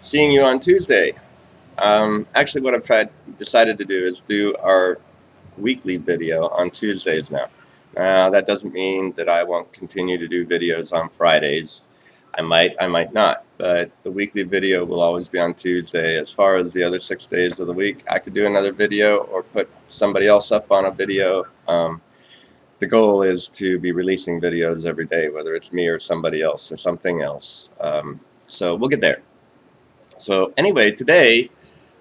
seeing you on Tuesday. Actually, what I've decided to do is do our weekly video on Tuesdays now. That doesn't mean that I won't continue to do videos on Fridays. I might not, but the weekly video will always be on Tuesday. As far as the other 6 days of the week, I could do another video or put somebody else up on a video. The goal is to be releasing videos every day, whether it's me or somebody else or something else. So we'll get there. So anyway, today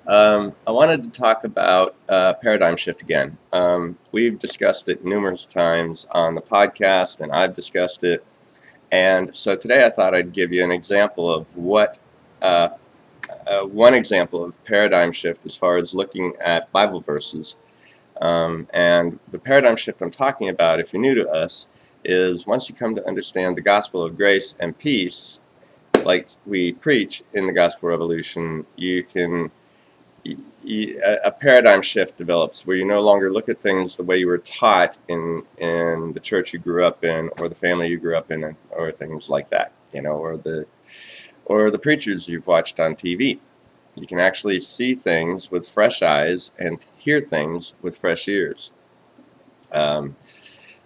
I wanted to talk about paradigm shift again. We've discussed it numerous times on the podcast, and I've discussed it. And so today I thought I'd give you an example of what, one example of paradigm shift as far as looking at Bible verses. And the paradigm shift I'm talking about, if you're new to us, is once you come to understand the gospel of grace and peace, like we preach in the Gospel Revolution, a paradigm shift develops where you no longer look at things the way you were taught in the church you grew up in, or the family you grew up in, or things like that, or the preachers you've watched on TV. You can actually see things with fresh eyes and hear things with fresh ears.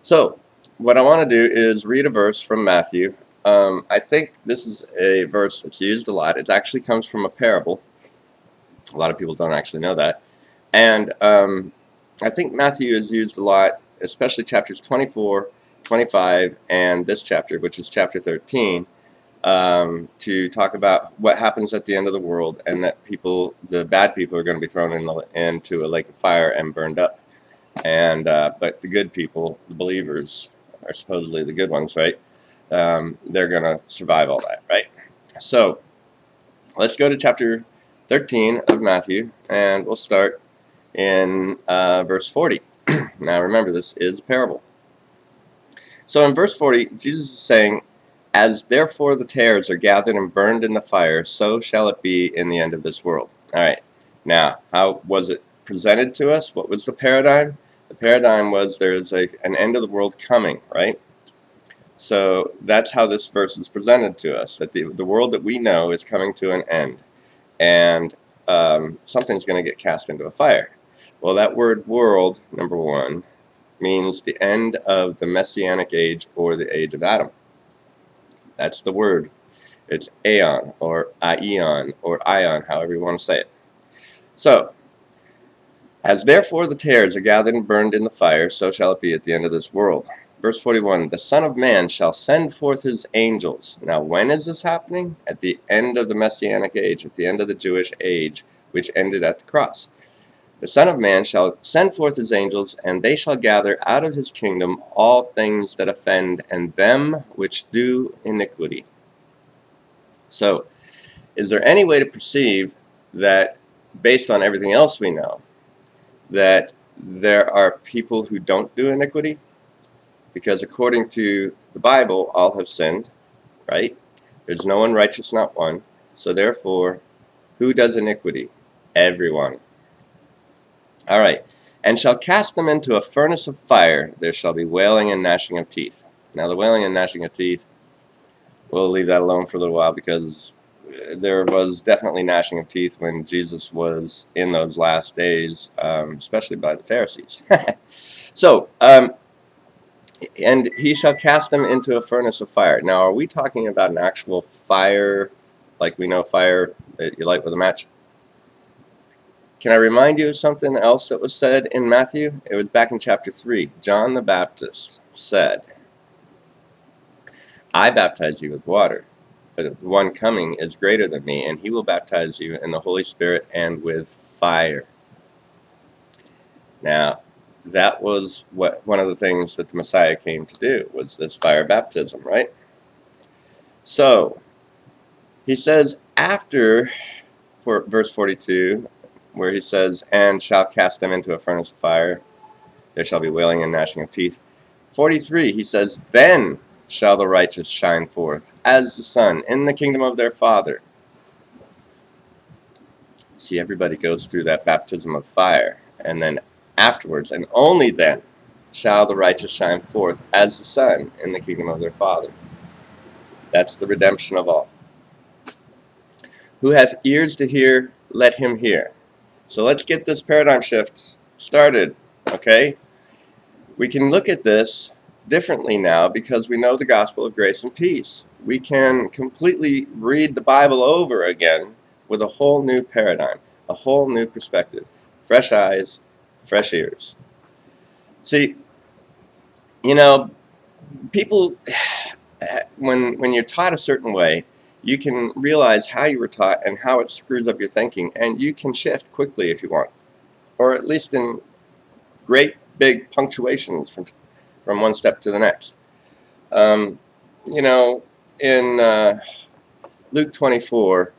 So what I want to do is read a verse from Matthew. I think this is a verse that's used a lot. It actually comes from a parable. A lot of people don't actually know that. And I think Matthew is used a lot, especially chapters 24, 25, and this chapter, which is chapter 13, to talk about what happens at the end of the world, and that the bad people are going to be thrown into a lake of fire and burned up. And but the good people, the believers, are supposedly the good ones, right? They're going to survive all that, right? So let's go to chapter 13 of Matthew, and we'll start in verse 40. Now remember, this is a parable. So in verse 40, Jesus is saying, "As therefore the tares are gathered and burned in the fire, so shall it be in the end of this world." All right. Now, how was it presented to us? What was the paradigm? The paradigm was there's an end of the world coming, right? So that's how this verse is presented to us, that the world that we know is coming to an end, and something's going to get cast into a fire. Well, that word world, number one, means the end of the Messianic age, or the age of Adam. That's the word. It's aeon, or aion, or ion, however you want to say it. So, "As therefore the tares are gathered and burned in the fire, so shall it be at the end of this world." Verse 41, "The Son of Man shall send forth his angels." Now, when is this happening? At the end of the Messianic age, at the end of the Jewish age, which ended at the cross. "The Son of Man shall send forth his angels, and they shall gather out of his kingdom all things that offend, and them which do iniquity." So, is there any way to perceive that, based on everything else we know, that there are people who don't do iniquity? Because according to the Bible, all have sinned, right? There's no one righteous, not one. So therefore, who does iniquity? Everyone. All right. "And shall cast them into a furnace of fire. There shall be wailing and gnashing of teeth." Now, the wailing and gnashing of teeth, we'll leave that alone for a little while, because there was definitely gnashing of teeth when Jesus was in those last days, especially by the Pharisees. So, "And he shall cast them into a furnace of fire." Now, are we talking about an actual fire, like we know fire that you light with a match? Can I remind you of something else that was said in Matthew? It was back in chapter 3. John the Baptist said, "I baptize you with water, but the one coming is greater than me, and he will baptize you in the Holy Spirit and with fire." Now, that was one of the things that the Messiah came to do, was this fire baptism, right? So, he says after, for verse 42, where he says, "And shall cast them into a furnace of fire, there shall be wailing and gnashing of teeth." 43, he says, "Then shall the righteous shine forth as the sun in the kingdom of their Father." See, everybody goes through that baptism of fire, and then afterwards, and only then, shall the righteous shine forth as the sun in the kingdom of their Father. That's the redemption of all. Who hath ears to hear, let him hear. So let's get this paradigm shift started, okay? We can look at this differently now because we know the gospel of grace and peace. We can completely read the Bible over again with a whole new paradigm, a whole new perspective. Fresh eyes, fresh ears. See, you know, people, when you're taught a certain way, you can realize how you were taught and how it screws up your thinking, and you can shift quickly if you want, or at least in great big punctuations from one step to the next. You know, in Luke 24,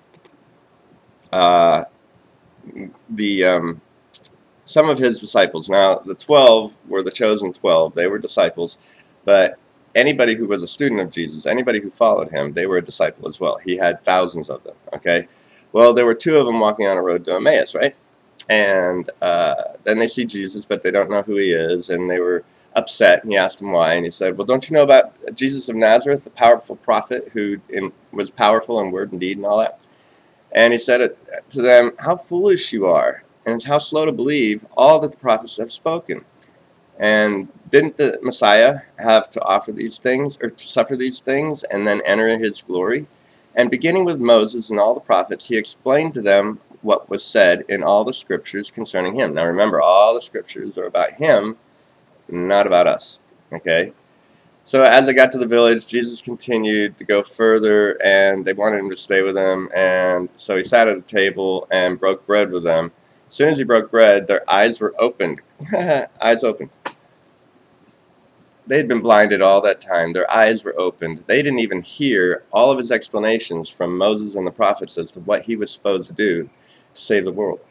some of his disciples, now the 12 were the chosen 12, they were disciples, but anybody who was a student of Jesus, anybody who followed him, they were a disciple as well. He had thousands of them, okay? Well, there were two of them walking on a road to Emmaus, right? And then they see Jesus, but they don't know who he is, and they were upset, and he asked them why, and he said, well, don't you know about Jesus of Nazareth, the powerful prophet who was powerful in word and deed and all that? And he said to them, how foolish you are, and how slow to believe all that the prophets have spoken. And didn't the Messiah have to offer these things, or to suffer these things, and then enter his glory? And beginning with Moses and all the prophets, he explained to them what was said in all the scriptures concerning him. Now remember, all the scriptures are about him, not about us. Okay? So as they got to the village, Jesus continued to go further, and they wanted him to stay with them, and so he sat at a table and broke bread with them. As soon as he broke bread, their eyes were opened. Eyes open. They had been blinded all that time. Their eyes were opened. They didn't even hear all of his explanations from Moses and the prophets as to what he was supposed to do to save the world.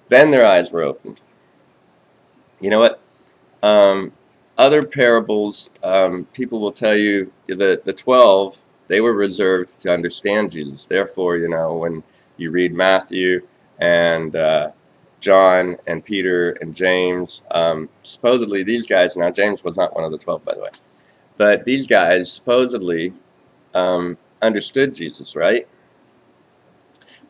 Then their eyes were opened. You know what? Other parables, people will tell you that the 12, they were reserved to understand Jesus. Therefore, you know, when you read Matthew and John and Peter and James, supposedly these guys, now James was not one of the 12, by the way, but these guys supposedly understood Jesus, right?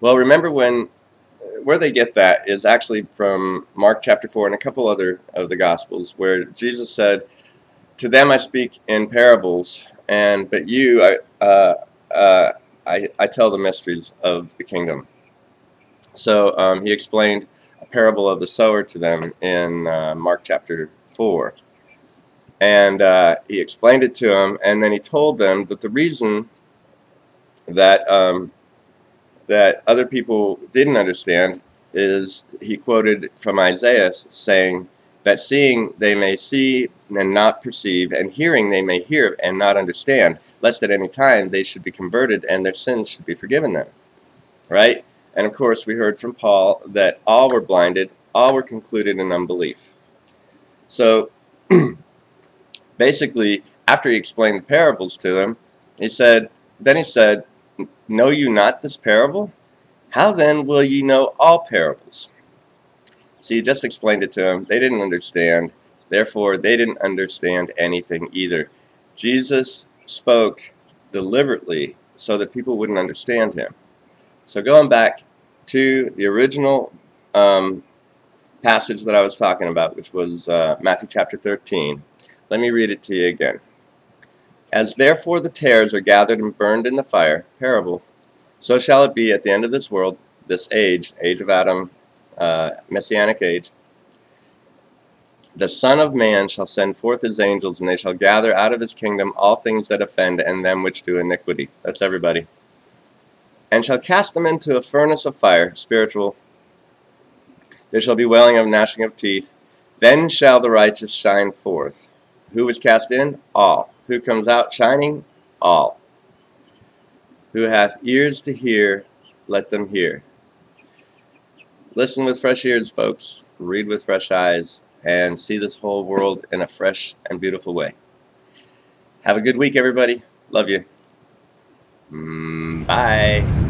Well, remember where they get that is actually from Mark chapter 4 and a couple other of the Gospels, where Jesus said, to them I speak in parables, but you, I tell the mysteries of the kingdom. So he explained a parable of the sower to them in Mark chapter 4. And he explained it to them, and then he told them that the reason that that other people didn't understand is, he quoted from Isaiah saying that seeing they may see and not perceive, and hearing they may hear and not understand, lest at any time they should be converted and their sins should be forgiven them. Right? And of course we heard from Paul that all were blinded, all were concluded in unbelief. So basically, after he explained the parables to them, he said, know you not this parable? How then will ye know all parables? So he just explained it to them. They didn't understand. Therefore, they didn't understand anything either. Jesus spoke deliberately so that people wouldn't understand him. So going back to the original passage that I was talking about, which was Matthew chapter 13, let me read it to you again. As therefore the tares are gathered and burned in the fire, parable, so shall it be at the end of this world, this age, age of Adam, messianic age. The Son of Man shall send forth his angels, and they shall gather out of his kingdom all things that offend, and them which do iniquity. That's everybody. And shall cast them into a furnace of fire, spiritual. There shall be wailing of gnashing of teeth. Then shall the righteous shine forth. Who was cast in? All. Who comes out shining? All. Who hath ears to hear, let them hear. Listen with fresh ears, folks. Read with fresh eyes, and see this whole world in a fresh and beautiful way. Have a good week, everybody. Love you. Bye.